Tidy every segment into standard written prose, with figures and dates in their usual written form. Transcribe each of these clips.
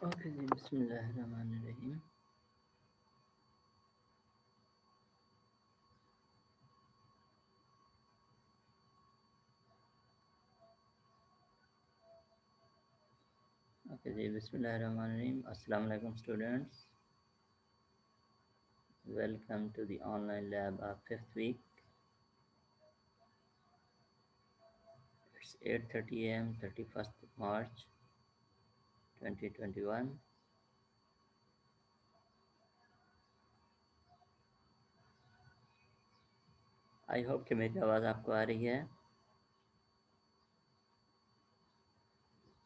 Okay जी, बिस्मिल्लाहिर्रहमानिर्रहीम। Okay जी, बिस्मिल्लाहिर्रहमानिर्रहीम। अस्सलाम वालेकुम students, welcome to the online lab of 5th week. It's 8:30 a.m. 31st March 2021. I hope कि मेरी आवाज़ आपको आ रही है।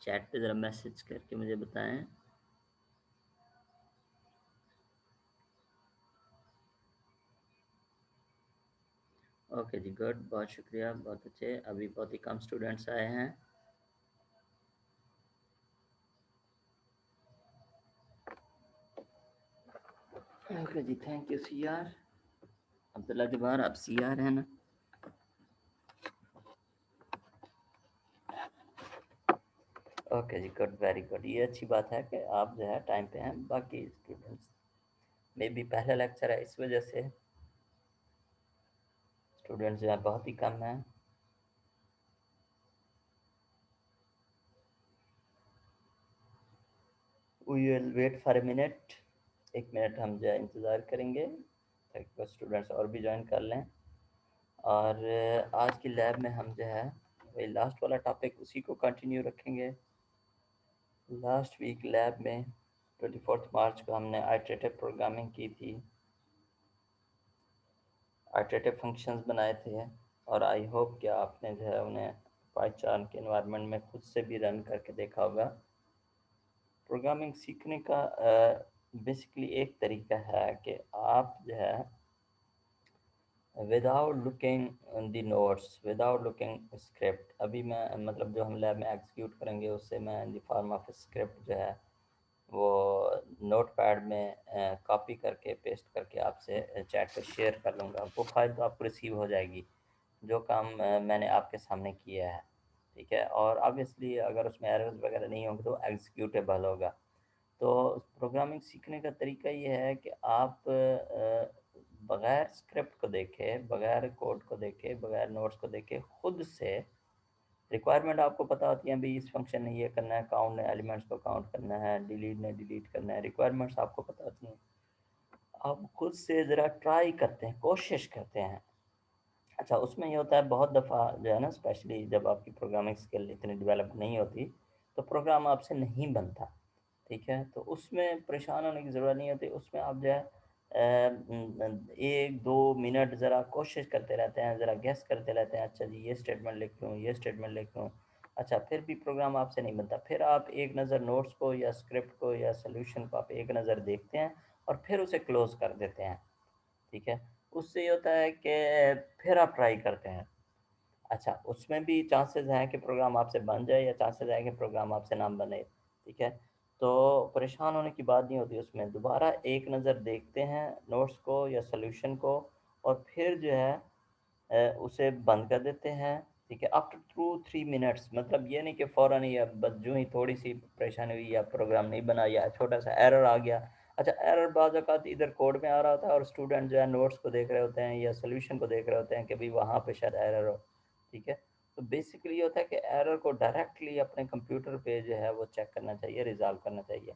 चैट पे ज़रा मैसेज करके मुझे बताएं। ओके जी, गुड, बहुत शुक्रिया, बहुत अच्छे। अभी बहुत ही कम स्टूडेंट्स आए हैं। ओके जी, thank you C R. Abdullah Jabbar, आप सी आर हैं ना? ओके जी, गुड, वेरी गुड। ये अच्छी बात है कि आप जो है टाइम पे हैं। बाकी स्टूडेंट्स में भी पहला लेक्चर है, इस वजह से स्टूडेंट्स जो है बहुत ही कम हैं। We will wait for a minute. 1 minute हम जो है इंतज़ार करेंगे ताकि कुछ स्टूडेंट्स और भी ज्वाइन कर लें। और आज की लैब में हम जो है वही लास्ट वाला टॉपिक उसी को कंटिन्यू रखेंगे। लास्ट वीक लैब में 24 मार्च को हमने आइटरेटिव प्रोग्रामिंग की थी, आइटरेटिव फंक्शंस बनाए थे, और आई होप कि आपने जो है उन्हें पाइथन के एनवायरनमेंट में खुद से भी रन करके देखा होगा। प्रोग्रामिंग सीखने का बेसिकली एक तरीका है कि आप जो है without looking the notes, without looking script, अभी मैं मतलब जो हम लैब में एग्जीक्यूट करेंगे उससे मैं in the form of script जो है वो नोट पैड में कॉपी करके पेस्ट करके आपसे चैट पे शेयर कर लूँगा। वो फाइल तो आपको रिसीव हो जाएगी जो काम मैंने आपके सामने किया है, ठीक है। और ऑब्वियसली अगर उसमें एरर्स वगैरह नहीं होंगे तो एग्जीक्यूटेबल होगा। तो प्रोग्रामिंग सीखने का तरीका ये है कि आप बगैर स्क्रिप्ट को देखे, बगैर कोड को देखे, बगैर नोट्स को देखे, खुद से रिक्वायरमेंट आपको पता होती है, भाई इस फंक्शन ने ये करना है, काउंट ने एलिमेंट्स को काउंट करना है, डिलीट ने डिलीट करना है, रिक्वायरमेंट्स आपको पता होती हैं। आप खुद से ज़रा ट्राई करते हैं, कोशिश करते हैं। अच्छा, उसमें ये होता है बहुत दफ़ा जो है ना, स्पेशली जब आपकी प्रोग्रामिंग स्किल इतनी डेवलप नहीं होती तो प्रोग्राम आपसे नहीं बनता, ठीक है। तो उसमें परेशान होने की ज़रूरत नहीं होती। उसमें आप जो है 1-2 मिनट ज़रा कोशिश करते रहते हैं, ज़रा गेस करते रहते हैं, अच्छा जी ये स्टेटमेंट लिख लूँ, ये स्टेटमेंट लिख लूँ। अच्छा, फिर भी प्रोग्राम आपसे नहीं बनता। फिर आप एक नज़र नोट्स को या स्क्रिप्ट को या सॉल्यूशन को आप एक नज़र देखते हैं और फिर उसे क्लोज़ कर देते हैं, ठीक है। उससे ये होता है कि फिर आप ट्राई करते हैं। अच्छा, उसमें भी चांसेस हैं कि प्रोग्राम आपसे बन जाए या चांसेस हैं कि प्रोग्राम आपसे ना बने, ठीक है। तो परेशान होने की बात नहीं होती उसमें। दोबारा एक नज़र देखते हैं नोट्स को या सॉल्यूशन को और फिर जो है उसे बंद कर देते हैं, ठीक है। आफ्टर 2-3 मिनट्स, मतलब ये नहीं कि फ़ौरन ही अब बस जो ही थोड़ी सी परेशानी हुई या प्रोग्राम नहीं बना या छोटा सा एरर आ गया। अच्छा, एरर बाज़ औक़ात इधर कोड में आ रहा होता है और स्टूडेंट जो है नोट्स को देख रहे होते हैं या सॉल्यूशन को देख रहे होते हैं कि भाई वहाँ पे शायद एरर हो, ठीक है। तो बेसिकली ये होता है कि एरर को डायरेक्टली अपने कंप्यूटर पे जो है वो चेक करना चाहिए, रिज़ॉल्व करना चाहिए।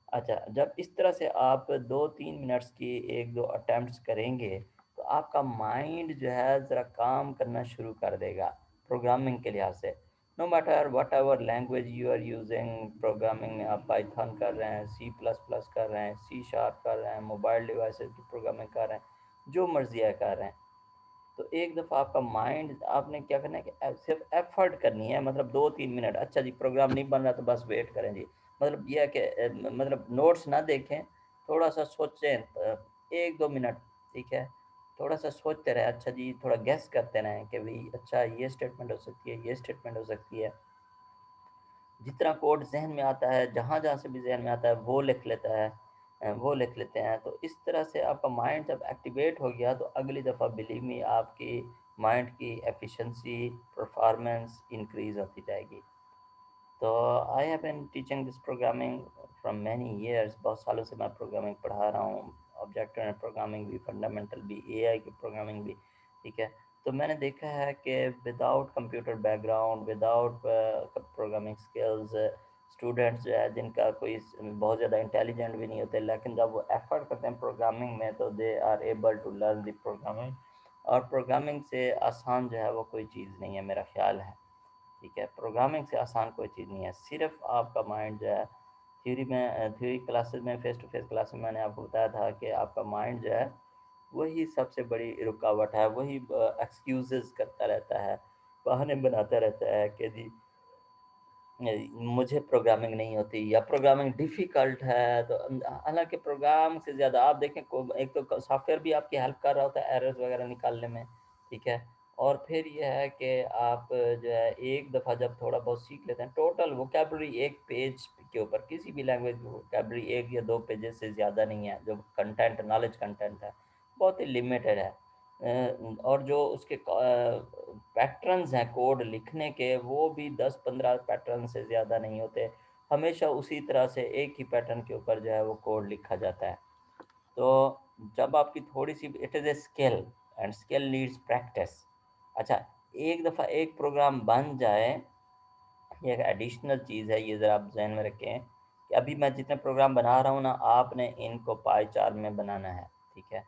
अच्छा, जब इस तरह से आप 2-3 मिनट्स की 1-2 अटेम्प्ट्स करेंगे, तो आपका माइंड जो है ज़रा काम करना शुरू कर देगा प्रोग्रामिंग के लिहाज से। No matter whatever language you are using, programming में आप पाइथन कर रहे हैं, सी प्लस प्लस कर रहे हैं, सी शार्प कर रहे हैं, मोबाइल डिवाइसेस की प्रोग्रामिंग कर रहे हैं, जो मर्ज़ी है कर रहे हैं। तो एक दफ़ा आपका माइंड, आपने क्या करना है कि सिर्फ एफर्ट करनी है, मतलब 2-3 मिनट। अच्छा जी, प्रोग्राम नहीं बन रहा तो बस वेट करें जी, मतलब ये है कि मतलब नोट्स ना देखें, थोड़ा सा सोचें 1-2 मिनट, ठीक है। थोड़ा सा सोचते रहे, अच्छा जी थोड़ा गेस करते रहें कि भाई अच्छा ये स्टेटमेंट हो सकती है, ये स्टेटमेंट हो सकती है। जितना कोड ज़हन में आता है, जहाँ-जहाँ से भी ज़हन में आता है वो लिख लेता है, वो लिख लेते हैं। तो इस तरह से आपका माइंड जब एक्टिवेट हो गया तो अगली दफ़ा बिलीव मी आपकी माइंड की एफिशिएंसी, परफॉर्मेंस इंक्रीज़ होती जाएगी। तो I have been teaching this programming from many years, बहुत सालों से मैं प्रोग्रामिंग पढ़ा रहा हूँ, ऑब्जेक्ट ओरिएंटेड प्रोग्रामिंग भी, फंडामेंटल भी, एआई की प्रोग्रामिंग भी, ठीक है। तो मैंने देखा है कि without computer background, without programming skills, students जो है जिनका कोई बहुत ज़्यादा इंटेलिजेंट भी नहीं होते, लेकिन जब वो एफर्ट करते हैं प्रोग्रामिंग में तो they are able to learn the programming. और प्रोग्रामिंग से आसान जो है वो कोई चीज़ नहीं है, मेरा ख्याल है, ठीक है। प्रोग्रामिंग से आसान कोई चीज़ नहीं है, सिर्फ आपका माइंड जो है, थ्योरी में, थ्योरी क्लासेस में, फेस टू फेस क्लास में मैंने आपको बताया था कि आपका माइंड जो है वही सबसे बड़ी रुकावट है, वही एक्सक्यूजेस करता रहता है, बहाने बनाता रहता है कि जी मुझे प्रोग्रामिंग नहीं होती या प्रोग्रामिंग डिफ़िकल्ट है। तो हालाँकि प्रोग्राम से ज़्यादा आप देखें को एक तो सॉफ्टवेयर भी आपकी हेल्प कर रहा होता है एरर्स वग़ैरह निकालने में, ठीक है? और फिर ये है कि आप जो है एक दफ़ा जब थोड़ा बहुत सीख लेते हैं, टोटल वोकैब्युलरी एक पेज के ऊपर किसी भी लैंग्वेज की वोकैब्युलरी 1 या 2 पेजेज़ से ज़्यादा नहीं है, जो कंटेंट नॉलेज कंटेंट है, बहुत ही लिमिटेड है। और जो उसके पैटर्न्स हैं कोड लिखने के, वो भी 10-15 पैटर्न से ज़्यादा नहीं होते। हमेशा उसी तरह से एक ही पैटर्न के ऊपर जो है वो कोड लिखा जाता है। तो जब आपकी थोड़ी-सी it is a skill and skill needs practice. अच्छा, एक दफ़ा एक प्रोग्राम बन जाए, ये एक एडिशनल चीज़ है, ये ज़रा आप ज़हन में रखें कि अभी मैं जितने प्रोग्राम बना रहा हूँ ना, आपने इनको पाईचार्ट में बनाना है, ठीक है?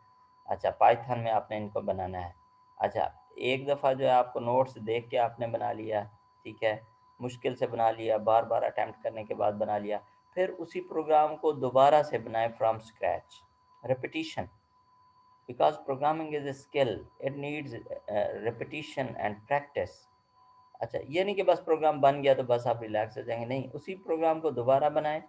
अच्छा, पाइथन में आपने इनको बनाना है। अच्छा, एक दफ़ा जो है आपको नोट्स देख के आपने बना लिया, ठीक है? मुश्किल से बना लिया, बार-बार अटेम्प्ट करने के बाद बना लिया। फिर उसी प्रोग्राम को दोबारा से बनाएँ from scratch, repetition, because programming is a skill, it needs repetition and practice. अच्छा, ये नहीं कि बस प्रोग्राम बन गया तो बस आप रिलैक्स हो जाएँगे, नहीं, उसी प्रोग्राम को दोबारा बनाएँ,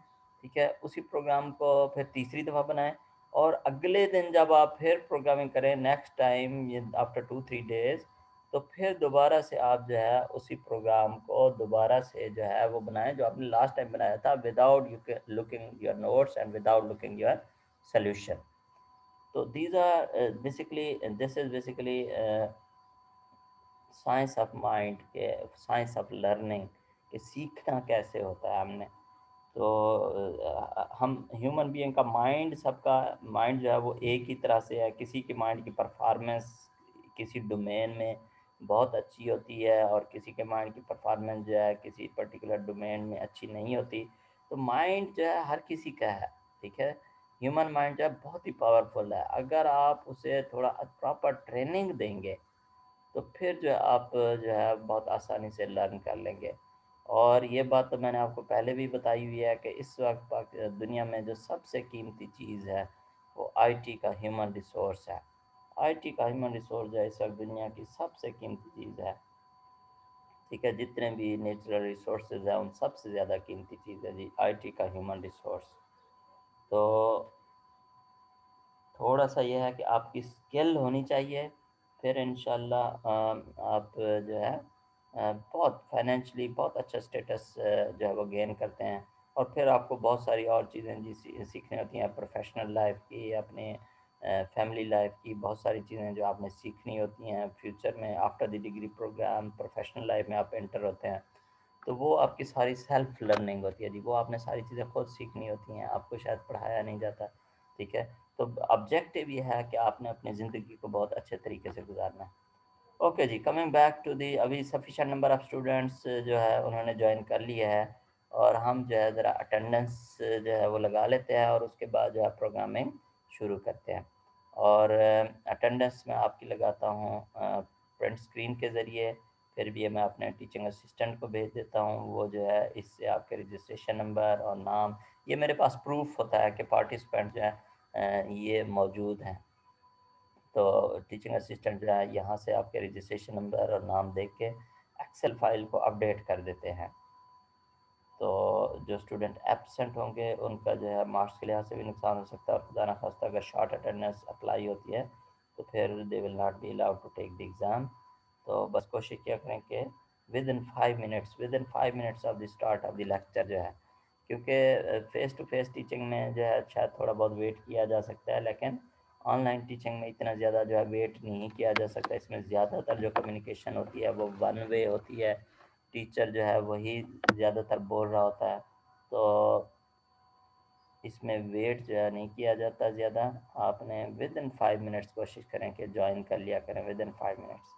ठीक है? उसी प्रोग्राम को फिर तीसरी दफ़ा बनाएँ और अगले दिन जब आप फिर प्रोग्रामिंग करें नेक्स्ट टाइम ये आफ्टर 2-3 डेज़, तो फिर दोबारा से आप जो है उसी प्रोग्राम को दोबारा से जो है वो बनाएँ जो आपने लास्ट टाइम बनाया था, विदाउट यू के looking your notes and without looking your solution. तो these are basically this is basically science of mind के, साइंस ऑफ लर्निंग कि सीखना कैसे होता है हमने। तो हम ह्यूमन बीइंग का माइंड, सबका माइंड जो है वो एक ही तरह से है, किसी के माइंड की परफॉर्मेंस किसी डोमेन में बहुत अच्छी होती है और किसी के माइंड की परफॉर्मेंस जो है किसी पर्टिकुलर डोमेन में अच्छी नहीं होती। तो माइंड जो है हर किसी का है, ठीक है। ह्यूमन माइंड जो है बहुत ही पावरफुल है, अगर आप उसे थोड़ा प्रॉपर ट्रेनिंग देंगे तो फिर जो है आप जो है बहुत आसानी से लर्न कर लेंगे। और ये बात तो मैंने आपको पहले भी बताई हुई है कि इस वक्त दुनिया में जो सबसे कीमती चीज़ है वो आईटी का ह्यूमन रिसोर्स है। आईटी का ह्यूमन रिसोर्स जो है इस वक्त दुनिया की सबसे कीमती चीज़ है, ठीक है। जितने भी नेचुरल रिसोर्सेज हैं उन सबसे ज़्यादा कीमती चीज़ है जी आईटी का ह्यूमन रिसोर्स। तो थोड़ा-सा ये है कि आपकी स्किल होनी चाहिए, फिर इंशाल्लाह आप जो है बहुत फाइनेंशियली बहुत अच्छा स्टेटस जो है वो गेन करते हैं। और फिर आपको बहुत सारी और चीज़ें जी सीखनी होती हैं, प्रोफ़ेशनल लाइफ़ की, अपने फैमिली लाइफ़ की, बहुत सारी चीज़ें जो आपने सीखनी होती हैं फ्यूचर में after the degree program, professional life में आप एंटर होते हैं। तो वो आपकी सारी सेल्फ लर्निंग होती है जी, वो आपने सारी चीज़ें खुद सीखनी होती हैं, आपको शायद पढ़ाया नहीं जाता, ठीक है। तो ऑब्जेक्टिव ये है कि आपने अपनी ज़िंदगी को बहुत अच्छे तरीके से गुजारना है। ओके जी, कमिंग बैक टू दी, अभी सफिशिएंट नंबर ऑफ़ स्टूडेंट्स जो है उन्होंने जॉइन कर लिया है और हम जो है ज़रा अटेंडेंस जो है वो लगा लेते हैं और उसके बाद जो है प्रोग्रामिंग शुरू करते हैं। और अटेंडेंस मैं आपकी लगाता हूँ प्रिंट स्क्रीन के ज़रिए, फिर भी ये मैं अपने टीचिंग असिस्टेंट को भेज देता हूँ, वो जो है इससे आपके रजिस्ट्रेशन नंबर और नाम, ये मेरे पास प्रूफ़ होता है कि पार्टिसिपेंट जो है ये मौजूद हैं। तो टीचिंग असिस्टेंट जो है यहाँ से आपके रजिस्ट्रेशन नंबर और नाम देख के एक्सेल फाइल को अपडेट कर देते हैं। तो जो स्टूडेंट एब्सेंट होंगे उनका जो है मार्क्स के लिहाज से भी नुकसान हो सकता है और खुदा ना खास्ता अगर शॉर्ट अटेंडेंस अप्लाई होती है तो फिर they will not be allowed to take the exam. तो बस कोशिश किया करें कि within 5 minutes of the start of the lecture जो है, क्योंकि फ़ेस टू फ़ेस टीचिंग में जो है शायद थोड़ा बहुत वेट किया जा सकता है, लेकिन ऑनलाइन टीचिंग में इतना ज़्यादा जो है वेट नहीं किया जा सकता। इसमें ज़्यादातर जो कम्युनिकेशन होती है वो वन वे होती है, टीचर जो है वही ज़्यादातर बोल रहा होता है, तो इसमें वेट जो है नहीं किया जाता ज़्यादा। आपने विद इन 5 मिनट्स कोशिश करें कि जॉइन कर लिया करें within 5 minutes.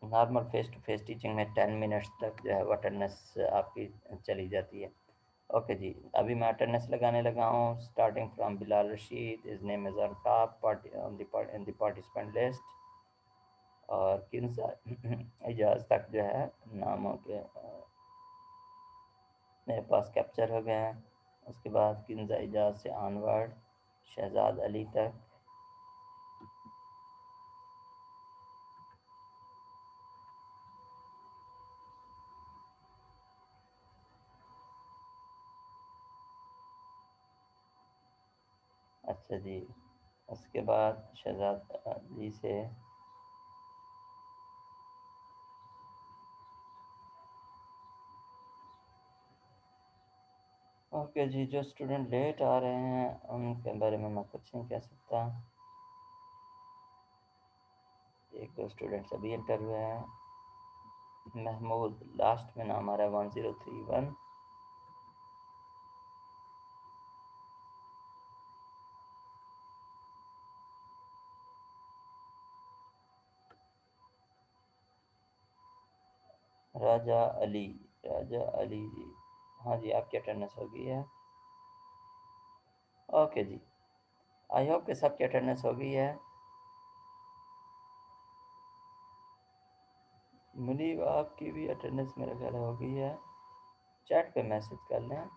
Normal face to face teaching में 10 मिनट्स तक जो है वो अटेंडेंस आपकी चली जाती है। ओके जी, अभी मैं अटेंडेंस लगाने लगा हूँ। Starting from Bilal Rashid, his name is on top in the participant list, और किन्जा इजाज़ तक जो है नामों के मेरे पास कैप्चर हो गए हैं। उसके बाद किन्जा इजाज़ से ऑनवर्ड शहजाद अली तक। अच्छा जी, उसके बाद शहजाद अली से ओके जी, जो स्टूडेंट लेट आ रहे हैं उनके बारे में मैं कुछ नहीं कह सकता। एक दो स्टूडेंट्स अभी इंटर हुए हैं। महमूद लास्ट में नाम आ रहा है 1031। राजा अली, राजा अली जी, हाँ जी आपकी अटेंडेंस हो गई है। ओके जी, आई होप कि सबकी अटेंडेंस हो गई है। मुनीब आपकी भी अटेंडेंस मेरे ख्याल हो गई है। चैट पे मैसेज कर लें।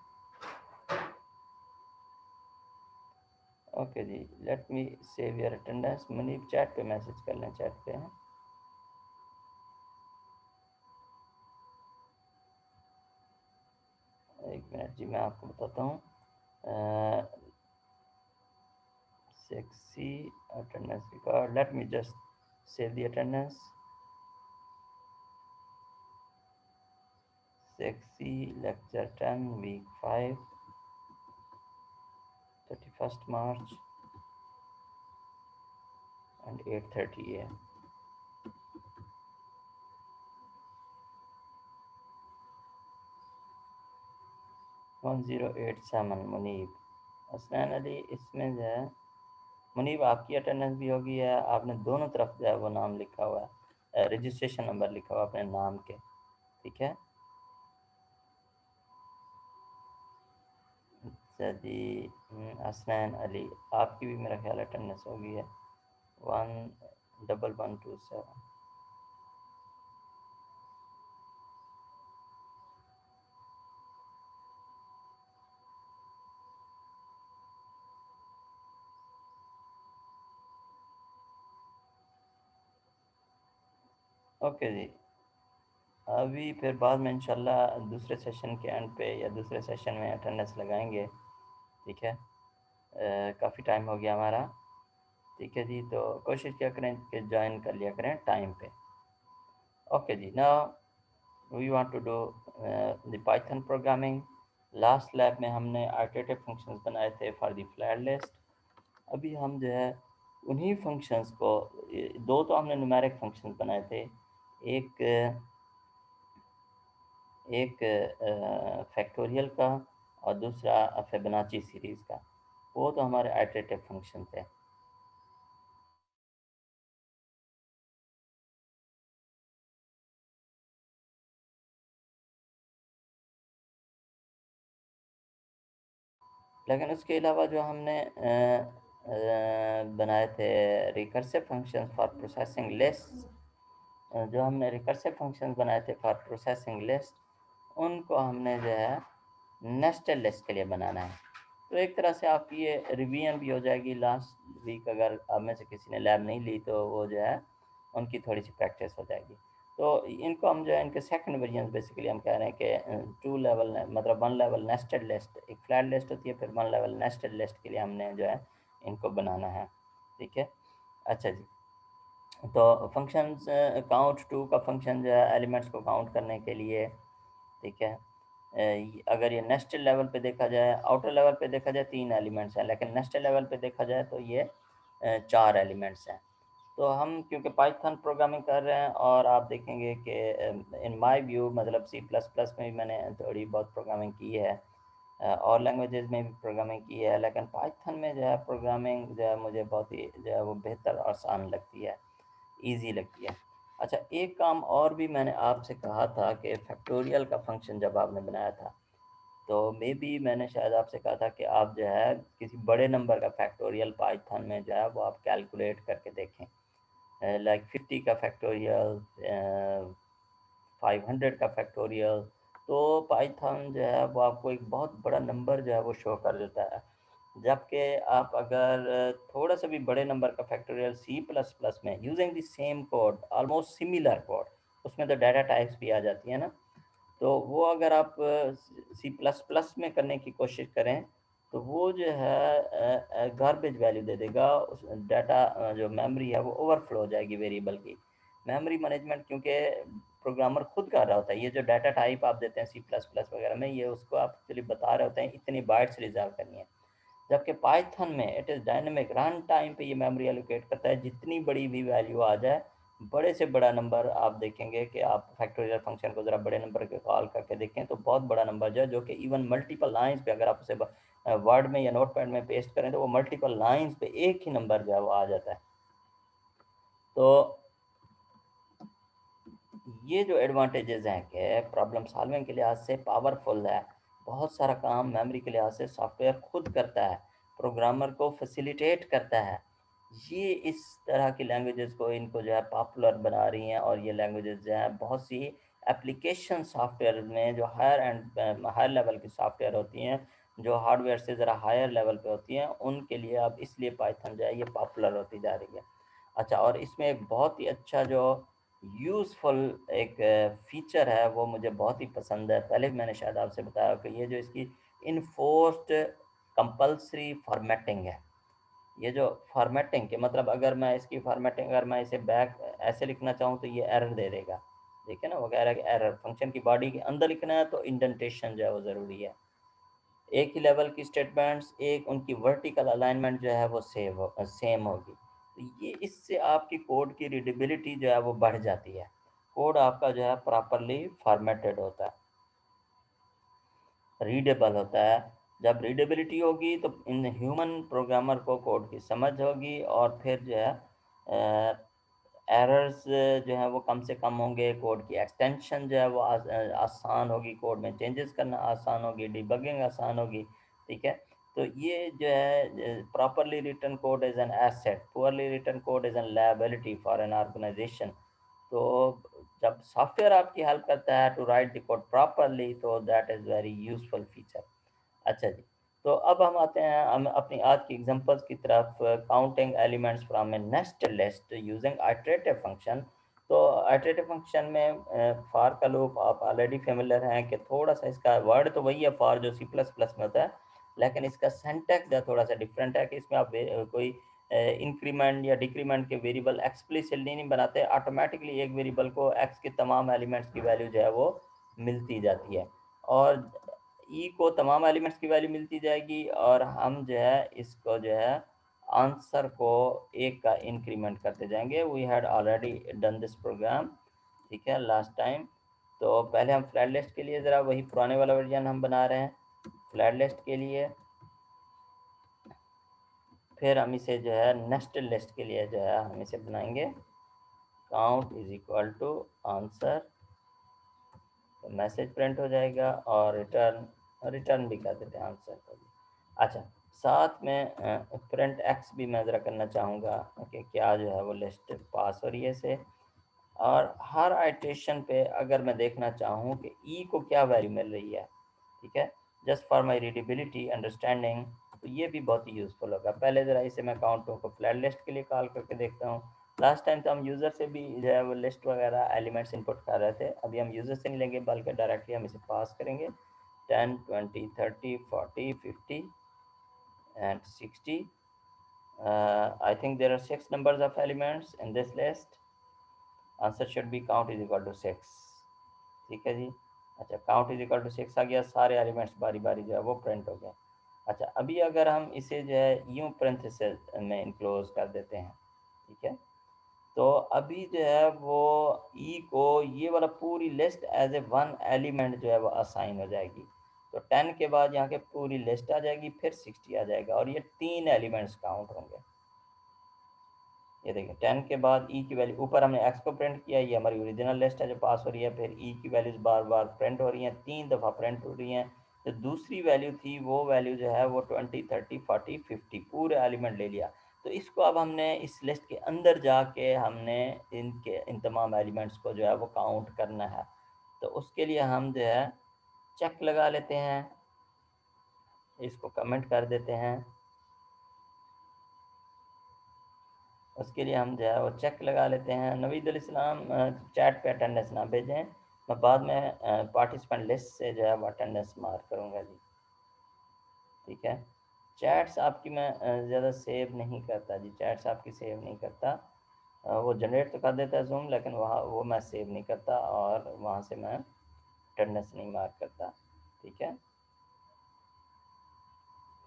ओके जी, let me save your attendance. Munib chat पे मैसेज कर लें, चैट पे हैं। एक मिनट जी, मैं आपको बताता हूँ। 6C attendance record. Let me just save the attendance. 6C lecture 10 week 5, 31st March and 8:30 a.m. 1087 Munib Hasnain Ali, इसमें जो है मुनीब आपकी अटेंडेंस भी होगी है। आपने दोनों तरफ जो है वो नाम लिखा हुआ है, रजिस्ट्रेशन नंबर लिखा हुआ अपने नाम के, ठीक है। अच्छा जी, हसनैन अली आपकी भी मेरा ख्याल अटेंडेंस होगी है 11127। ओके जी, अभी फिर बाद में इंशाल्लाह दूसरे सेशन के एंड पे या दूसरे सेशन में अटेंडेंस लगाएंगे, ठीक है। काफ़ी टाइम हो गया हमारा, ठीक है जी। तो कोशिश क्या करें कि ज्वाइन कर लिया करें टाइम पे। ओके जी, now we want to do the Python programming. Last lab में हमने आइटरेटिव फंक्शंस बनाए थे फॉर द फ्लैट लिस्ट। अभी हम जो है उन्हीं फंक्शंस को, दो तो हमने न्यूमेरिक फंक्शंस बनाए थे, एक एक फैक्टोरियल का और दूसरा फिबोनाची सीरीज़ का। वो तो हमारे आइटरेटिव फंक्शन थे। लेकिन उसके अलावा जो हमने बनाए थे recursive functions for processing list, जो हमने रिकर्सिव फंक्शंस बनाए थे फॉर प्रोसेसिंग लिस्ट, उनको हमने जो है नेस्टेड लिस्ट के लिए बनाना है। तो एक तरह से आपकी ये रिवीजन भी हो जाएगी। लास्ट वीक अगर आप में से किसी ने लैब नहीं ली तो वो जो है उनकी थोड़ी सी प्रैक्टिस हो जाएगी। तो इनको हम जो है इनके सेकंड वेरिएंट बेसिकली हम कह रहे हैं कि टू लेवल मतलब वन लेवल नेस्टेड लिस्ट, एक फ्लैट लिस्ट होती है, फिर वन लेवल नेस्टेड लिस्ट के लिए हमने जो है इनको बनाना है, ठीक है। अच्छा जी, तो फंक्शंस काउंट टू का फंक्शन जो है एलिमेंट्स को काउंट करने के लिए, ठीक है। अगर ये नेस्टेड लेवल पे देखा जाए, आउटर लेवल पे देखा जाए 3 एलिमेंट्स हैं, लेकिन नेस्टेड लेवल पे देखा जाए तो ये 4 एलिमेंट्स हैं। तो हम क्योंकि पाइथन प्रोग्रामिंग कर रहे हैं और आप देखेंगे कि इन माय व्यू मतलब सी प्लस प्लस में भी मैंने थोड़ी बहुत प्रोग्रामिंग की है, और लैंग्वेजेस में भी प्रोग्रामिंग की है, लेकिन पाइथन में जो है प्रोग्रामिंग जो है मुझे बहुत ही जो है वो बेहतर और आसान लगती है, ईजी लगती है। अच्छा, एक काम और भी मैंने आपसे कहा था कि फैक्टोरियल का फंक्शन जब आपने बनाया था, तो मे बी मैंने शायद आपसे कहा था कि आप जो है किसी बड़े नंबर का फैक्टोरियल पाइथन में जो है वो आप कैलकुलेट करके देखें, लाइक 50 का फैक्टोरियल, 500 का फैक्टोरियल। तो पाइथन जो है वो आपको एक बहुत बड़ा नंबर जो है वो शो कर देता है, जबकि आप अगर थोड़ा सा भी बड़े नंबर का फैक्टोरियल सी प्लस प्लस में using the same code, almost similar code, उसमें तो डाटा टाइप्स भी आ जाती है ना, तो वो अगर आप सी प्लस प्लस में करने की कोशिश करें, तो वो जो है गार्बेज वैल्यू दे देगा, उस डाटा जो मेमोरी है वो ओवरफ्लो हो जाएगी वेरिएबल की। मेमोरी मैनेजमेंट क्योंकि प्रोग्रामर खुद कर रहा होता है, ये जो डाटा टाइप आप देते हैं सी प्लस प्लस वगैरह में, ये उसको आप एक्चुअली बता रहे होते हैं इतनी बाइट्स रिजर्व करनी है, जबकि पाइथन में it is dynamic, run time पे ये मेमोरी एलोकेट करता है, जितनी बड़ी भी वैल्यू आ जाए, बड़े से बड़ा नंबर आप देखेंगे कि आप फैक्टोरियल फंक्शन को ज़रा बड़े नंबर के कॉल करके देखें तो बहुत बड़ा नंबर जो है, जो कि इवन मल्टीपल लाइंस पे अगर आप उसे वर्ड में या नोटपैड में पेस्ट करें तो वो मल्टीपल लाइंस पे एक ही नंबर जो है वो आ जाता है। तो ये जो एडवांटेजेस हैं कि प्रॉब्लम सॉल्विंग के लिहाज से पावरफुल है, बहुत सारा काम मेमोरी के लिहाज से सॉफ्टवेयर खुद करता है, प्रोग्रामर को फैसिलिटेट करता है, ये इस तरह की लैंग्वेजेस को इनको जो है पॉपुलर बना रही हैं, और ये लैंग्वेजेस जो हैं बहुत सी एप्लीकेशन सॉफ्टवेयर में जो हायर एंड हायर लेवल की सॉफ्टवेयर होती हैं, जो हार्डवेयर से ज़रा हायर लेवल पे होती हैं, उनके लिए अब इसलिए पाइथन जो है ये पॉपुलर होती जा रही है। अच्छा, और इसमें एक बहुत ही अच्छा जो यूज़फुल एक फीचर है वो मुझे बहुत ही पसंद है, पहले भी मैंने शायद आपसे बताया कि ये जो इसकी इन्फोर्स्ड कंपल्सरी फॉर्मेटिंग है, ये जो फॉर्मेटिंग के मतलब अगर मैं इसकी फॉर्मेटिंग अगर मैं इसे बैक ऐसे लिखना चाहूँ तो ये एरर दे देगा, देखिए ना, वो कह रहा है कि एरर फंक्शन की बॉडी के अंदर लिखना है तो इंडेंटेशन जो है वो ज़रूरी है, एक ही लेवल की स्टेटमेंट्स, एक उनकी वर्टिकल अलाइनमेंट जो है वो सेम होगी, तो ये इससे आपकी कोड की रीडेबिलिटी जो है वो बढ़ जाती है, कोड आपका जो है प्रॉपरली फॉर्मेटेड होता है, रीडेबल होता है। जब रीडेबिलिटी होगी तो इन ह्यूमन प्रोग्रामर को कोड की समझ होगी, और फिर जो है एरर्स जो हैं वो कम से कम होंगे, कोड की एक्सटेंशन जो है वो आसान होगी, कोड में चेंजेस करना आसान होगी, डिबगिंग आसान होगी, ठीक है। तो ये जो है properly written code is an asset, poorly written code is an liability for an organization. तो जब सॉफ्टवेयर आपकी हेल्प करता है to write the code properly, तो that is very useful feature. अच्छा जी, तो अब हम आते हैं हम अपनी आज की एग्जांपल्स की तरफ, counting elements from A nested list using iterative function. तो आइटरेटिव फंक्शन में फॉर का लूप आप ऑलरेडी फेमिलियर हैं कि थोड़ा सा इसका वर्ड तो वही है फॉर जो सी प्लस प्लस में होता है, लेकिन इसका सिंटैक्स जो थोड़ा सा डिफरेंट है कि इसमें आप कोई इंक्रीमेंट या डिक्रीमेंट के वेरिएबल एक्सप्लिसिटली नहीं बनाते, ऑटोमेटिकली एक वेरिएबल को एक्स के तमाम एलिमेंट्स की वैल्यू जो है वो मिलती जाती है, और ई को तमाम एलिमेंट्स की वैल्यू मिलती जाएगी, और हम जो है इसको जो है आंसर को एक का इंक्रीमेंट करते जाएंगे। We had already done this program, ठीक है, लास्ट टाइम। तो पहले हम फ्लैट लिस्ट के लिए ज़रा वही पुराने वाला वर्जन हम बना रहे हैं फ्लैट लिस्ट के लिए, फिर हम इसे जो है नेस्टेड लिस्ट के लिए जो है हम इसे बनाएंगे count is equal to answer, तो मैसेज प्रिंट हो जाएगा, और रिटर्न रिटर्न भी कर देते हैं आंसर को भी। अच्छा, साथ में प्रिंट एक्स भी मैं ज़रा करना चाहूँगा कि क्या जो है वो लिस्ट पास हो रही है इसे, और हर आइट्रेशन पे अगर मैं देखना चाहूँ कि ई को क्या वैल्यू मिल रही है, ठीक है, just for my readability understanding, तो ये भी बहुत ही यूज़फुल होगा। पहले ज़रा इसे मैं काउंटों को फ्लैट लिस्ट के लिए कॉल करके देखता हूँ। लास्ट टाइम तो हम यूज़र से भी जो है वो लिस्ट वगैरह एलिमेंट्स इनपुट कर रहे थे, अभी हम यूज़र से नहीं लेंगे बल्कि डायरेक्टली हम इसे पास करेंगे 10 20 30 40 50 and 60। I think there are 6 numbers of elements in this list, answer should be count is equal to 6, ठीक है जी। अच्छा, काउंट इज इक्वल टू 6 आ गया, सारे एलिमेंट्स बारी बारी जो है वो प्रिंट हो गए। अच्छा, अभी अगर हम इसे जो है यूं parentheses में इनक्लोज कर देते हैं, ठीक है, तो अभी जो है वो ई को ये वाला पूरी list as a one element जो है वो असाइन हो जाएगी। तो 10 के बाद यहाँ के पूरी लिस्ट आ जाएगी, फिर 60 आ जाएगा, और ये 3 एलिमेंट्स काउंट होंगे। ये देखिए 10 के बाद ई की वैल्यू, ऊपर हमने एक्स को प्रिंट किया, ये हमारी ओरिजिनल लिस्ट है जो पास हो रही है, फिर ई की वैल्यूज बार बार प्रिंट हो रही हैं, 3 दफ़ा प्रिंट हो रही हैं। जो दूसरी वैल्यू थी वो वैल्यू जो है वो 20, 30, 40, 50 पूरे एलिमेंट ले लिया। तो इसको अब हमने इस लिस्ट के अंदर जाके हमने इन तमाम एलिमेंट्स को जो है वो काउंट करना है। तो उसके लिए हम जो है चेक लगा लेते हैं, इसको कमेंट कर देते हैं। उसके लिए हम जो है वो चेक लगा लेते हैं। नवीदुल इस्लाम चैट पे अटेंडेंस ना भेजें, मैं बाद में पार्टिसिपेंट लिस्ट से जो है वो अटेंडेंस मार्क करूँगा जी, ठीक है। चैट्स आपकी मैं ज़्यादा सेव नहीं करता जी, चैट्स आपकी सेव नहीं करता। वो जनरेट तो कर देता है जूम, लेकिन वहाँ वो मैं सेव नहीं करता और वहाँ से मैं अटेंडेंस नहीं मार्क करता, ठीक है।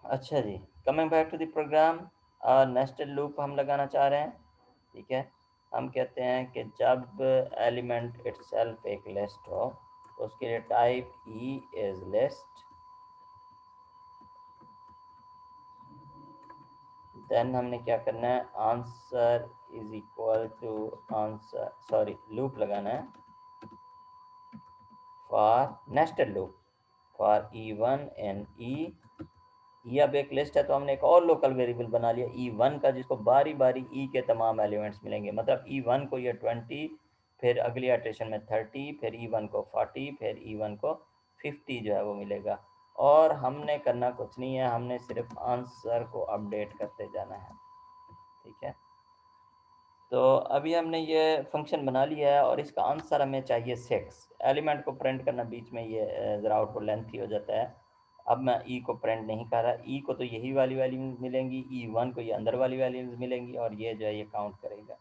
अच्छा जी, coming back to the program, nested loop हम लगाना चाह रहे हैं, ठीक है। हम कहते हैं कि जब एलिमेंट इटसेल्फ एक लिस्ट हो तो उसके लिए type E is list, then हमने क्या करना है, answer is equal to answer, sorry loop लगाना है for nested loop for E1 and ये अब एक लिस्ट है, तो हमने एक और लोकल वेरिएबल बना लिया E1 का, जिसको बारी बारी ई के तमाम एलिमेंट्स मिलेंगे। मतलब E1 को ये 20, फिर अगली इटरेशन में 30, फिर E1 को 40, फिर E1 को 50 जो है वो मिलेगा। और हमने करना कुछ नहीं है, हमने सिर्फ आंसर को अपडेट करते जाना है, ठीक है। तो अभी हमने ये फंक्शन बना लिया है और इसका आंसर हमें चाहिए 6। एलिमेंट को प्रिंट करना बीच में ये ज़रा आउटपुट लेंथी हो जाता है। अब मैं ई को प्रिंट नहीं कर रहा, ई को तो यही वाली वैल्यूज मिलेंगी, E1 को ये अंदर वाली वैल्यूज मिलेंगी, और ये जो है ये काउंट करेगा।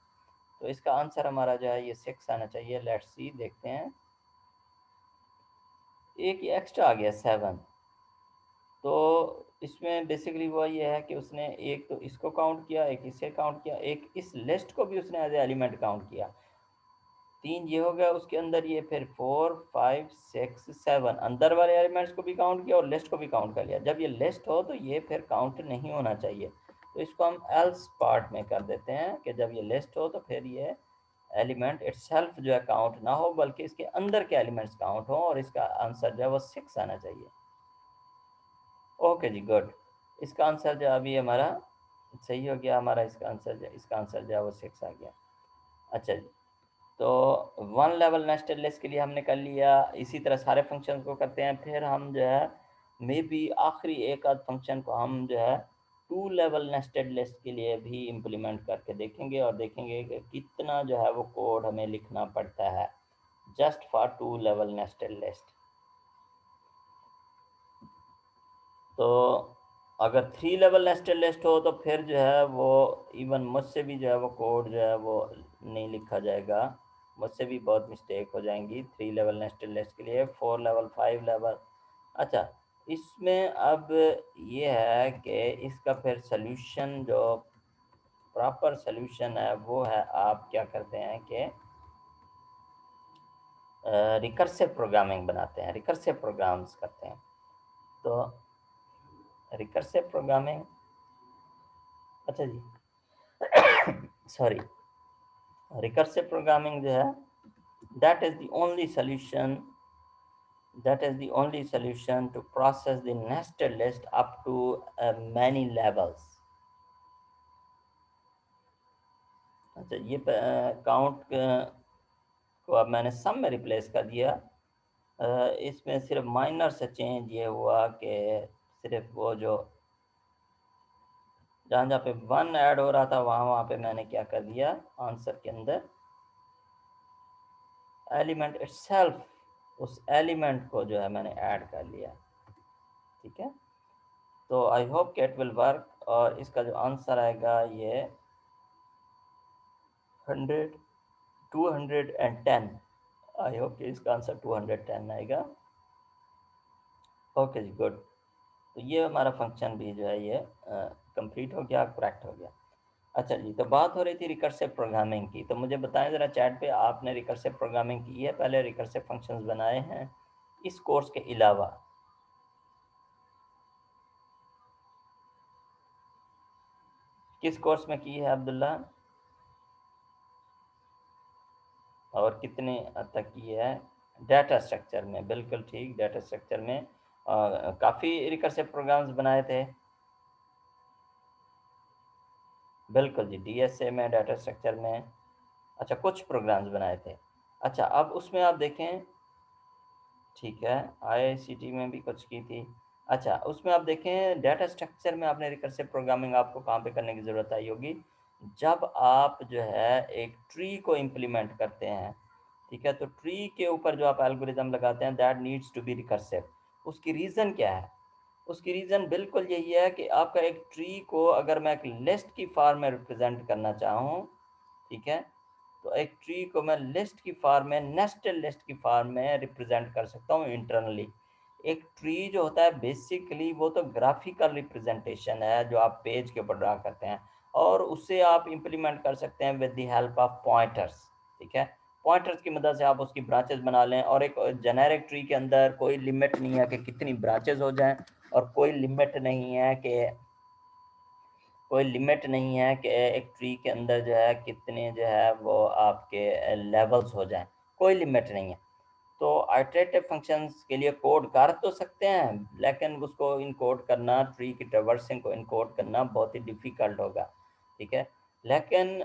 तो इसका आंसर हमारा जो है ये 6 आना चाहिए। लेट्स सी, देखते हैं। एक ये एक्स्ट्रा आ गया 7। तो इसमें बेसिकली हुआ ये है कि उसने एक तो इसको काउंट किया, एक इसे काउंट किया, एक इस लिस्ट को भी उसने एज एलिमेंट काउंट किया। 3 ये हो गया, उसके अंदर ये फिर 4, 5, 6, 7 अंदर वाले एलिमेंट्स को भी काउंट किया और लिस्ट को भी काउंट कर लिया। जब ये लिस्ट हो तो ये फिर काउंट नहीं होना चाहिए, तो इसको हम एल्स पार्ट में कर देते हैं कि जब ये लिस्ट हो तो फिर ये एलिमेंट इटसेल्फ जो है काउंट ना हो, बल्कि इसके अंदर के एलिमेंट्स काउंट हो, और इसका आंसर जो है वो 6 आना चाहिए। ओके जी, गुड। इसका आंसर जो अभी हमारा सही हो गया, हमारा इसका आंसर जो है वो 6 आ गया। अच्छा जी, तो वन लेवल नेस्टेड लिस्ट के लिए हमने कर लिया। इसी तरह सारे फंक्शंस को करते हैं। फिर हम जो है मे बी आखिरी एक आध फंक्शन को हम जो है टू लेवल नेस्टेड लिस्ट के लिए भी इम्प्लीमेंट करके देखेंगे, और देखेंगे कि कितना जो है वो कोड हमें लिखना पड़ता है just for two level nested list. तो अगर 3 लेवल नेस्टेड लिस्ट हो तो फिर जो है वो इवन मुझसे भी जो है वो कोड जो है वो नहीं लिखा जाएगा, मुझसे भी बहुत मिस्टेक हो जाएंगी 3 लेवल नेस्टेड लिस्ट के लिए। 4 लेवल, 5 लेवल। अच्छा, इसमें अब ये है कि इसका फिर सल्यूशन जो प्रॉपर सल्यूशन है वो है, आप क्या करते हैं कि रिकर्सिव प्रोग्रामिंग बनाते हैं, रिकर्सिव प्रोग्राम्स करते हैं। तो रिकर्सिव प्रोग्रामिंग, अच्छा जी, सॉरी, रिकर्सिव प्रोग्रामिंग जो है that is the only solution that is the only solution to process the nested list up to many levels। अच्छा, ये काउंट को अब मैंने सम में रिप्लेस कर दिया। इसमें सिर्फ माइनर से चेंज ये हुआ कि सिर्फ वो जो जहाँ जहाँ पे 1 ऐड हो रहा था वहाँ वहाँ पे मैंने क्या कर दिया, आंसर के अंदर एलिमेंट इटसेल्फ, उस एलिमेंट को जो है मैंने ऐड कर लिया, ठीक है। तो आई होप कि इट विल वर्क, और इसका जो आंसर आएगा ये 100, 210। आई होप कि इसका आंसर 210 आएगा। ओके जी, गुड। तो ये हमारा फंक्शन भी जो है ये कंप्लीट हो गया, करेक्ट हो गया। अच्छा जी, तो बात हो रही थी रिकर्सिव प्रोग्रामिंग की, तो मुझे बताएं ज़रा चैट पे, आपने रिकर्सिव प्रोग्रामिंग की है, पहले रिकर्सिव फंक्शंस बनाए हैं इस कोर्स के अलावा? किस कोर्स में की है अब्दुल्ला, और कितने तक की है? डाटा स्ट्रक्चर में, बिल्कुल ठीक, डाटा स्ट्रक्चर में काफ़ी रिकर्सिव प्रोग्राम्स बनाए थे। बिल्कुल जी, डीएसए में, डाटा स्ट्रक्चर में। अच्छा, कुछ प्रोग्राम्स बनाए थे। अच्छा, अब उसमें आप देखें, ठीक है, आईआईसीटी में भी कुछ की थी। अच्छा, उसमें आप देखें डाटा स्ट्रक्चर में आपने रिकर्सिव प्रोग्रामिंग आपको कहाँ पे करने की ज़रूरत आई होगी? जब आप जो है एक ट्री को इम्प्लीमेंट करते हैं, ठीक है? तो ट्री के ऊपर जो आप एल्गोरिदम लगाते हैं, that needs to be recursive. उसकी रीज़न क्या है? उसकी रीज़न बिल्कुल यही है कि आपका एक ट्री को अगर मैं एक लिस्ट की फॉर्म में रिप्रेज़ेंट करना चाहूँ, ठीक है? तो एक ट्री को मैं लिस्ट की फॉर्म में, नेस्टेड लिस्ट की फॉर्म में रिप्रेजेंट कर सकता हूँ इंटरनली। एक ट्री जो होता है बेसिकली वो तो ग्राफिकल रिप्रेजेंटेशन है जो आप पेज के ऊपर ड्रा करते हैं, और उससे आप इम्प्लीमेंट कर सकते हैं with the help of pointers, ठीक है? पॉइंटर्स की मदद से आप उसकी ब्रांचेस बना लें, और एक जेनेरिक ट्री के अंदर कोई लिमिट नहीं है कि कितनी ब्रांचेस हो जाएं, और कोई लिमिट नहीं है कि एक ट्री के अंदर जो है कितने जो है वो आपके लेवल्स हो जाएं, कोई लिमिट नहीं है। तो आइटरेटिव फंक्शंस के लिए कोड कर तो सकते हैं, लेकिन उसको इनकोड करना, ट्री की ट्रैवर्सिंग को इनकोड करना बहुत ही डिफ़िकल्ट होगा, ठीक है? लेकिन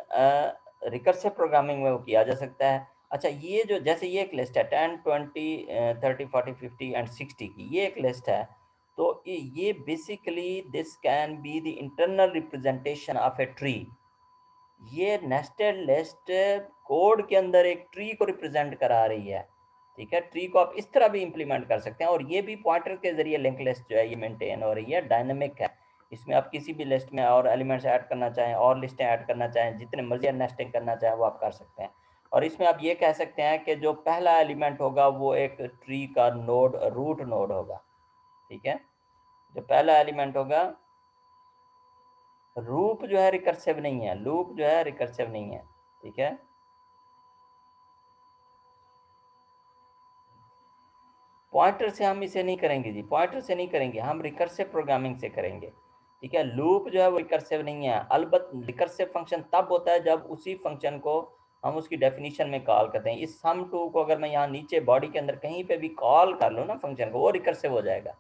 रिकर्सिव प्रोग्रामिंग में वो किया जा सकता है। अच्छा, ये जो जैसे ये एक लिस्ट है 10, 20, 30, 40, 50 एंड 60 की, ये एक लिस्ट है। तो ये basically this can be the internal representation of a tree. ये नेस्टेड लिस्ट कोड के अंदर एक ट्री को रिप्रेजेंट करा रही है, ठीक है? ट्री को आप इस तरह भी इंप्लीमेंट कर सकते हैं, और ये भी पॉइंटर के जरिए लिंक लिस्ट जो है ये मेंटेन हो रही है, डायनेमिक है। इसमें आप किसी भी लिस्ट में और एलिमेंट्स ऐड करना चाहें, और लिस्टें ऐड करना चाहें, जितने मर्जी नेस्टिंग करना चाहें वो आप कर सकते हैं। और इसमें आप ये कह सकते हैं कि जो पहला एलिमेंट होगा वो एक ट्री का नोड, रूट नोड होगा, ठीक है? जो पहला एलिमेंट होगा, लूप जो है रिकर्सिव नहीं है, लूप जो है रिकर्सिव नहीं है, ठीक है? पॉइंटर से हम इसे नहीं करेंगे जी, पॉइंटर से नहीं करेंगे, हम रिकर्सिव प्रोग्रामिंग से करेंगे, ठीक है? लूप जो है वो रिकर्सिव नहीं है। अलबत रिकर्सिव फंक्शन तब होता है जब उसी फंक्शन को हम उसकी डेफिनेशन में कॉल करते हैं। इस सम टू को अगर मैं यहाँ नीचे बॉडी के अंदर कहीं पे भी कॉल कर लूँ ना फंक्शन को, वो रिकर्सिव हो जाएगा,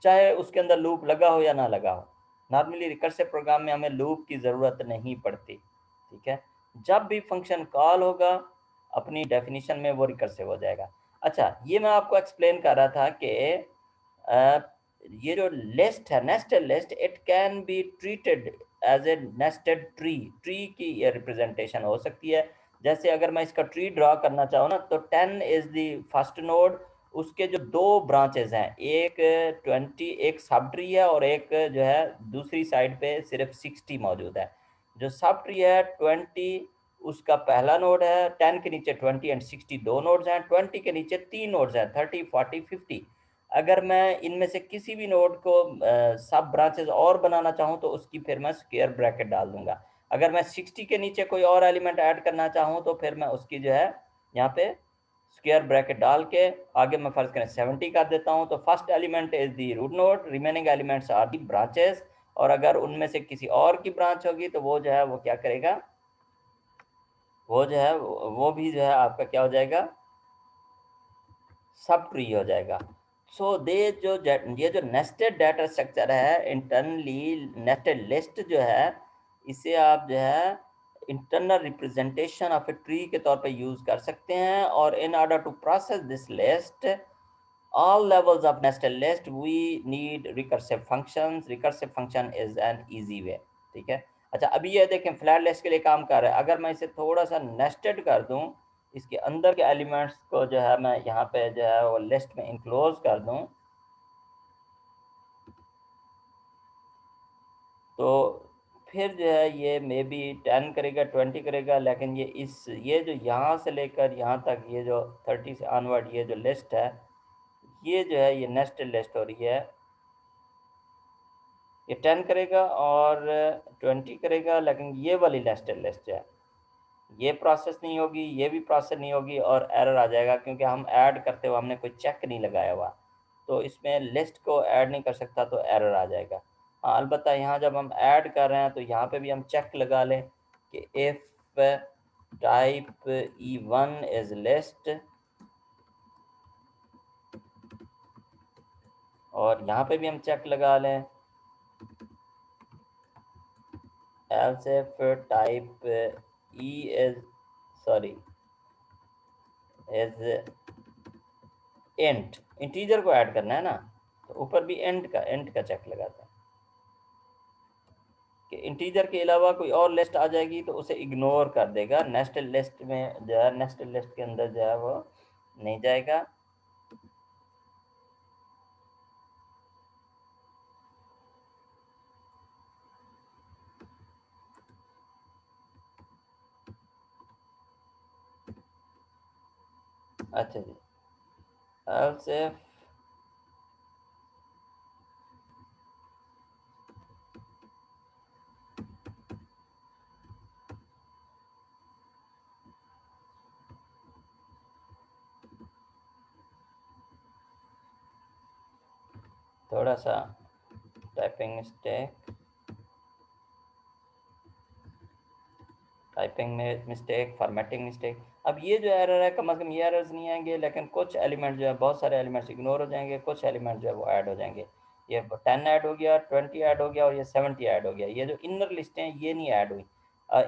चाहे उसके अंदर लूप लगा हो या ना लगा हो। नॉर्मली रिकर्सिव प्रोग्राम में हमें लूप की ज़रूरत नहीं पड़ती, ठीक है? जब भी फंक्शन कॉल होगा अपनी डेफिनेशन में, वो रिकर्सिव हो जाएगा। अच्छा, ये मैं आपको एक्सप्लेन कर रहा था कि अ, ये जो लिस्ट है, nested list, it can be treated as a nested tree. Tree की ये रिप्रेजेंटेशन हो सकती है। जैसे अगर मैं इसका ट्री ड्रा करना चाहूँ ना, तो 10 इज द फर्स्ट नोड, उसके जो दो ब्रांचेस हैं, एक 20, एक सब ट्री है, और एक जो है दूसरी साइड पे सिर्फ 60 मौजूद है। जो सब ट्री है 20, उसका पहला नोड है, 10 के नीचे 20 एंड 60 दो नोड्स हैं, 20 के नीचे तीन नोड्स हैं, 30, 40, 50। अगर मैं इनमें से किसी भी नोड को सब ब्रांचेस और बनाना चाहूँ, तो उसकी फिर मैं स्क्वायर ब्रैकेट डाल दूंगा। अगर मैं 60 के नीचे कोई और एलिमेंट ऐड करना चाहूँ, तो फिर मैं उसकी जो है यहाँ पे स्क्वायर ब्रैकेट डाल के आगे मैं फर्ज करें 70 कर देता हूँ। तो first element is the root node, remaining elements are the branches. और अगर उनमें से किसी और की ब्रांच होगी, तो वो जो है वो क्या करेगा, वो जो है वो भी जो है आपका क्या हो जाएगा, सब ट्री हो जाएगा। सो दे जो ये जो नेस्टेड डाटा स्ट्रक्चर है, इंटरनली नेस्टेड लिस्ट जो है, इसे आप जो है internal representation of a tree के तौर पे यूज कर सकते हैं। और in order to process this list all levels of nested list we need recursive functions. Recursive function is an easy way, ठीक है? अच्छा, अभी ये देखें फ्लैट लिस्ट के लिए काम कर रहा है। अगर मैं इसे थोड़ा सा नेस्टेड कर दूं, इसके अंदर के एलिमेंट्स को जो है मैं यहाँ पे जो है वो लिस्ट में इंक्लोज कर दूं, तो फिर जो है ये मे बी 10 करेगा, 20 करेगा, लेकिन ये जो यहाँ से लेकर यहाँ तक, ये जो 30 से ऑनवर्ड ये जो लिस्ट है, ये जो है ये नेस्टेड लिस्ट हो रही है। ये 10 करेगा, और 20 करेगा, लेकिन ये वाली नेस्टेड लिस्ट है, ये प्रोसेस नहीं होगी, ये भी प्रोसेस नहीं होगी और एरर आ जाएगा, क्योंकि हम ऐड करते हुए हमने कोई चेक नहीं लगाया हुआ, तो इसमें लिस्ट को ऐड नहीं कर सकता, तो एरर आ जाएगा। हाँ, अलबत्ता यहाँ जब हम ऐड कर रहे हैं तो यहाँ पे भी हम चेक लगा लें कि if type E1 is list, और यहाँ पे भी हम चेक लगा लें else if type E is sorry is int, integer को ऐड करना है ना, तो ऊपर भी इंट का चेक लगाता है कि इंटीजर के अलावा कोई और लिस्ट आ जाएगी तो उसे इग्नोर कर देगा, नेस्टेड लिस्ट में जो है, नेस्टेड लिस्ट के अंदर जो है वो नहीं जाएगा। अच्छा जी, else if थोड़ा सा टाइपिंग मिस्टेक, टाइपिंग में मिस्टेक, फॉर्मेटिंग मिस्टेक। अब ये जो एरर है, कम से कम ये एरर्स नहीं आएंगे, लेकिन कुछ एलिमेंट जो है, बहुत सारे एलिमेंट्स इग्नोर हो जाएंगे, कुछ एलिमेंट जो है वो ऐड हो जाएंगे। ये 10 ऐड हो गया, 20 ऐड हो गया और ये 70 ऐड हो गया। ये जो इनर लिस्टें हैं ये नहीं ऐड हुई,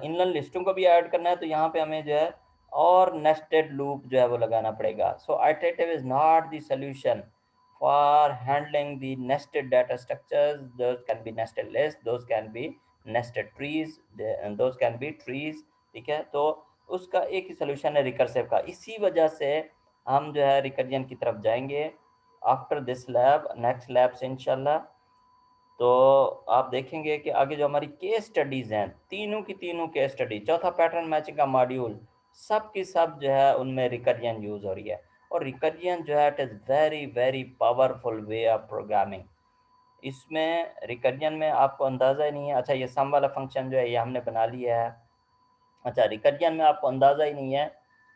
इनर लिस्टों को भी ऐड करना है, तो यहाँ पे हमें जो है और नेस्टेड लूप जो है वो लगाना पड़ेगा। So iterative is not the solution for handling the nested data structures. Those can be nested lists, those can be nested trees, and those can be trees। ठीक है, तो उसका एक ही सोल्यूशन है रिकर्सिव का। इसी वजह से हम जो है रिकर्जन की तरफ जाएंगे after this lab, next lab से इंशाल्लाह। तो आप देखेंगे कि आगे जो हमारी केस स्टडीज़ हैं, तीनों की तीनों केस स्टडी, चौथा पैटर्न मैचिंग का मॉड्यूल, सब की सब जो है उनमें रिकर्जन यूज़ हो रही है। और रिकर्जन जो है it is very very powerful way of programming. इसमें रिकर्जन में आपको अंदाज़ा ही नहीं है। अच्छा, ये सम वाला फंक्शन जो है ये हमने बना लिया है। अच्छा, रिकर्जन में आपको अंदाज़ा ही नहीं है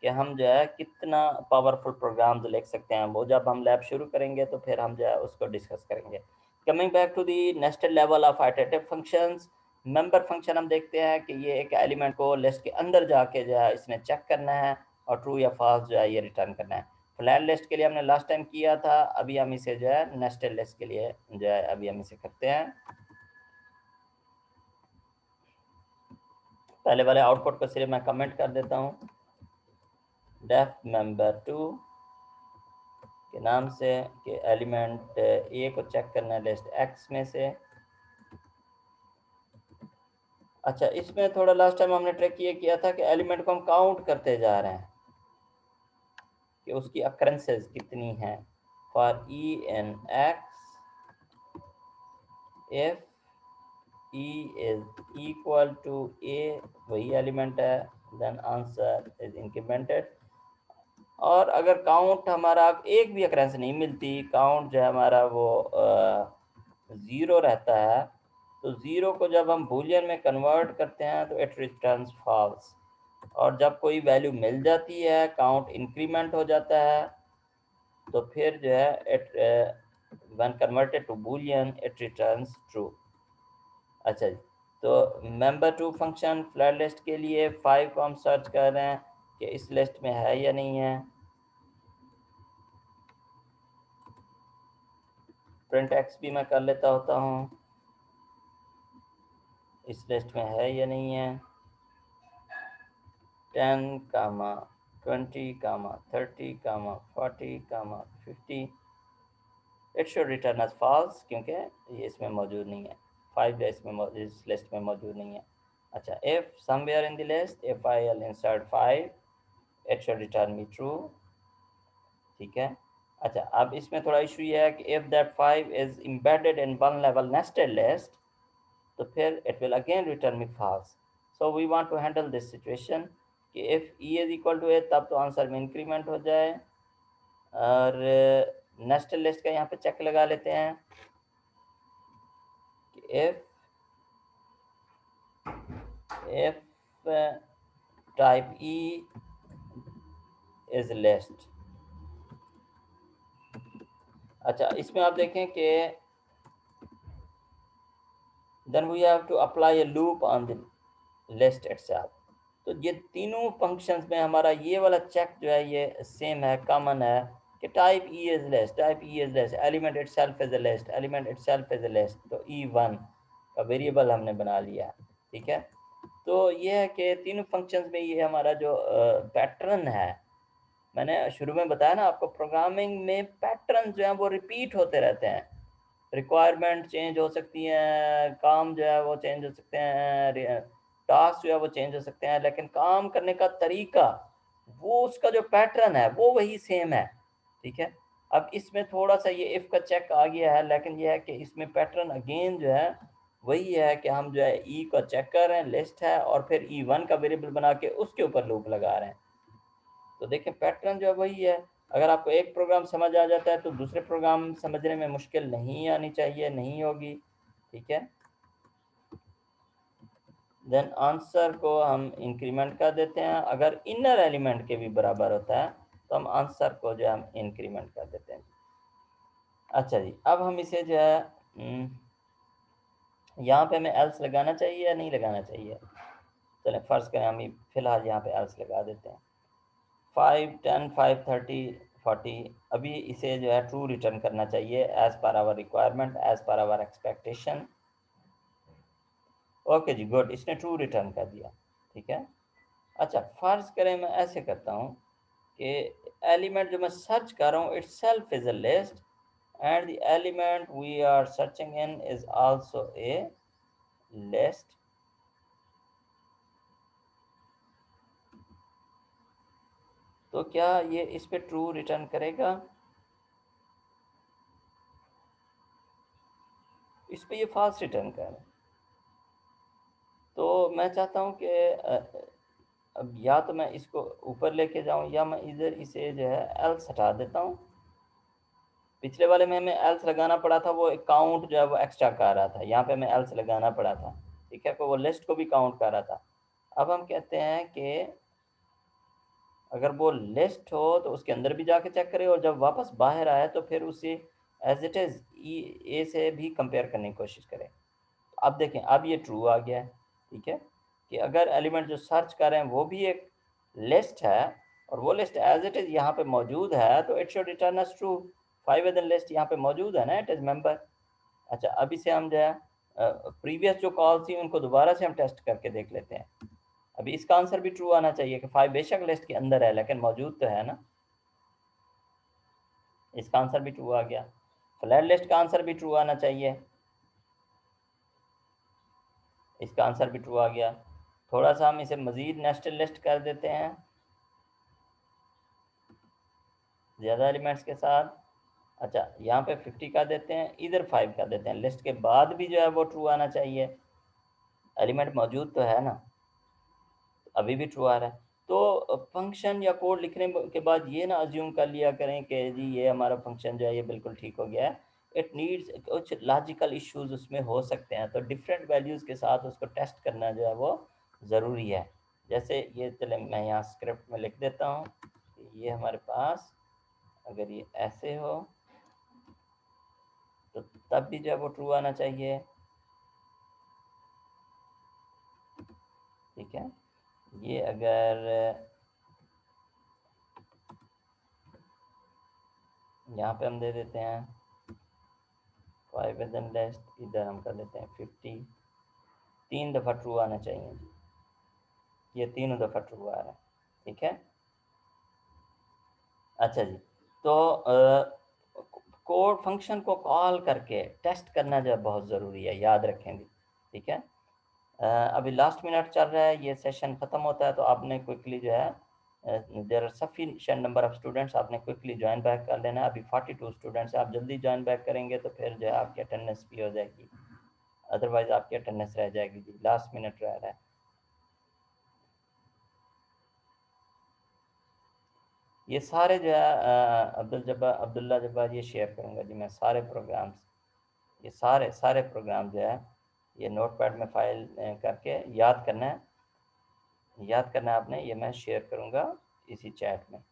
कि हम जो है कितना पावरफुल प्रोग्राम्स लिख सकते हैं। वो जब हम लैब शुरू करेंगे तो फिर हम जो है उसको डिस्कस करेंगे। Coming back to the nested level of iterative functions, member function हम देखते हैं कि ये एक एलिमेंट को लिस्ट के अंदर जाके जो है इसने चेक करना है और ट्रू या फॉल्स जो है ये रिटर्न करना है। फ्लैट लिस्ट के लिए हमने लास्ट टाइम किया था, अभी हम इसे जो है नेस्टेड लिस्ट के लिए जो है अभी हम इसे करते हैं। पहले वाले आउटपुट को सिर्फ मैं कमेंट कर देता हूँ, डेफ मेंबर टू के नाम से, कि एलिमेंट ए को चेक करना है लिस्ट एक्स में से। अच्छा, इसमें थोड़ा लास्ट टाइम हमने ट्रिक ये किया था कि एलिमेंट को हम काउंट करते जा रहे हैं कि उसकी अकरेंसेस कितनी हैं। For E in X, if E is equal to A, वही एलिमेंट है, देन आंसर इज इंक्रीमेंटेड। और अगर काउंट हमारा एक भी अकरेंस नहीं मिलती, काउंट जो है हमारा वो ज़ीरो रहता है, तो ज़ीरो को जब हम बूलियन में कन्वर्ट करते हैं तो इट रिटर्न्स फॉल्स। और जब कोई वैल्यू मिल जाती है, काउंट इंक्रीमेंट हो जाता है, तो फिर जो है it when converted to Boolean it returns true. अच्छा जी, तो member to function flat list के लिए 5 को हम सर्च कर रहे हैं कि इस लिस्ट में है या नहीं है। प्रिंट एक्स भी मैं कर लेता होता हूँ, इस लिस्ट में है या नहीं है। 10 comma 20 comma 30 comma 40 comma 50, it should return as false, क्योंकि ये इसमें मौजूद नहीं है। 5 इस लिस्ट में मौजूद नहीं है। अच्छा, if somewhere in the list if I will insert 5, it should return me true. ठीक है। अच्छा, अब इसमें थोड़ा इशू ये है कि if that 5 is embedded in one level nested list, तो फिर it will again return me false. So we want to handle this situation कि if E is equal to A, तब तो आंसर में इंक्रीमेंट हो जाए। और नेस्टेड लिस्ट का यहाँ पे चेक लगा लेते हैं कि if if type E is list। अच्छा, इसमें आप देखें कि then we have to apply a loop on the list itself। तो ये तीनों फंक्शंस में हमारा ये वाला चेक जो है ये सेम है, कॉमन है कि type E is list, type E is list, element itself is a list, element itself is a list. तो ई1 का वेरिएबल हमने बना लिया, ठीक है। तो ये है कि तीनों फंक्शंस में ये हमारा जो पैटर्न है, मैंने शुरू में बताया ना आपको, प्रोग्रामिंग में पैटर्न जो है वो रिपीट होते रहते हैं। रिक्वायरमेंट चेंज हो सकती हैं, काम जो है वो चेंज हो सकते हैं, टास्क जो है वो चेंज हो सकते हैं, लेकिन काम करने का तरीका, वो उसका जो पैटर्न है वो वही सेम है, ठीक है। अब इसमें थोड़ा सा ये इफ़ का चेक आ गया है, लेकिन ये है कि इसमें पैटर्न अगेन जो है वही है कि हम जो है ई का चेक कर रहे हैं, लिस्ट है, और फिर ई1 का वेरिएबल बना के उसके ऊपर लूप लगा रहे हैं। तो देखें पैटर्न जो है वही है। अगर आपको एक प्रोग्राम समझ आ जाता है तो दूसरे प्रोग्राम समझने में मुश्किल नहीं आनी चाहिए, नहीं होगी, ठीक है। देन आंसर को हम इंक्रीमेंट कर देते हैं। अगर इनर एलिमेंट के भी बराबर होता है तो हम आंसर को जो है हम इंक्रीमेंट कर देते हैं। अच्छा जी, अब हम इसे जो है यहाँ पे हमें एल्स लगाना चाहिए या नहीं लगाना चाहिए? चलें फ़र्ज़ करें हम फ़िलहाल यहाँ पे एल्स लगा देते हैं। 5, 10, 5, 30, 40, अभी इसे जो है ट्रू रिटर्न करना चाहिए, as per our requirement, as per our expectation. Okay जी, गुड, इसने ट्रू रिटर्न कर दिया, ठीक है। अच्छा, फ़र्ज़ करें मैं ऐसे करता हूँ कि एलिमेंट जो मैं सर्च कर रहा हूँ itself is a list, and the element we are searching in is also a list. तो क्या ये इस पे ट्रू रिटर्न करेगा? इस पे ये फॉल्स रिटर्न कर रहा है। तो मैं चाहता हूँ कि अब या तो मैं इसको ऊपर लेके जाऊँ या मैं इधर इसे जो है एल्स हटा देता हूँ। पिछले वाले में हमें एल्स लगाना पड़ा था, वो एक काउंट जो है वो एक्स्ट्रा कर रहा था, यहाँ पे हमें एल्स लगाना पड़ा था, ठीक है, तो वो लिस्ट को भी काउंट कर रहा था। अब हम कहते हैं कि अगर वो लिस्ट हो तो उसके अंदर भी जाके चेक करे, और जब वापस बाहर आए तो फिर उसे एज इट इज़ ई ए से भी कंपेयर करने की कोशिश करें। अब देखें, अब ये ट्रू आ गया है, ठीक है, कि अगर एलिमेंट जो सर्च कर रहे हैं वो भी एक लिस्ट है, और वो लिस्ट एज इट इज़ यहाँ पे मौजूद है, तो it should return us true. 5 with in list यहाँ पे मौजूद है ना, इट इज़ मेंबर। अच्छा, अब इसे हम जो है प्रीवियस जो कॉल थी उनको दोबारा से हम टेस्ट करके देख लेते हैं। अभी इसका आंसर भी ट्रू आना चाहिए कि 5 बेशक लिस्ट के अंदर है लेकिन मौजूद तो है ना। इसका आंसर भी ट्रू आ गया। फ्लैट लिस्ट का आंसर भी ट्रू आना चाहिए। इसका आंसर भी ट्रू आ गया। थोड़ा सा हम इसे मज़ीद नेस्टेड लिस्ट कर देते हैं ज़्यादा एलिमेंट्स के साथ। अच्छा, यहाँ पे 50 कर देते हैं, इधर 5 कर देते हैं। लिस्ट के बाद भी जो है वो ट्रू आना चाहिए, एलिमेंट मौजूद तो है ना, अभी भी ट्रू आ रहा है। तो फंक्शन या कोड लिखने के बाद ये ना अज्यूम कर लिया करें कि जी ये हमारा फंक्शन जो है ये बिल्कुल ठीक हो गया है। इट नीड्स कुछ लॉजिकल इश्यूज उसमें हो सकते हैं, तो डिफरेंट वैल्यूज़ के साथ उसको टेस्ट करना जो है वो ज़रूरी है। जैसे ये, चले मैं यहाँ स्क्रिप्ट में लिख देता हूँ कि ये हमारे पास अगर ये ऐसे हो तो तब भी जो है वो ट्रू आना चाहिए, ठीक है। ये अगर यहाँ पे हम दे देते हैं 5 विद इन लिस्ट, इधर हम कर देते हैं 50, 3 दफ़ा ट्रू आना चाहिए जी, ये तीनों दफ़ा ट्रू आ रहा है, ठीक है। अच्छा जी, तो कोड फंक्शन को कॉल करके टेस्ट करना जो है बहुत ज़रूरी है, याद रखेंगे, ठीक है। अभी लास्ट मिनट चल रहा है, ये सेशन ख़त्म होता है तो आपने क्विकली जो है there are sufficient number of students, आपने क्विकली ज्वाइन बैक कर लेना है। अभी 42 स्टूडेंट्स हैं, आप जल्दी ज्वाइन बैक करेंगे तो फिर जो है आपकी अटेंडेंस भी हो जाएगी, अदरवाइज़ आपकी अटेंडेंस रह जाएगी जी, लास्ट मिनट रह रहा है। ये सारे जो है अब्दुल्ला जब्बार ये शेयर करूँगा जी मैं सारे प्रोग्राम्स, ये सारे सारे प्रोग्राम जो है ये नोटपैड में फाइल करके याद करना है। याद करना है आपने, ये मैं शेयर करूँगा इसी चैट में।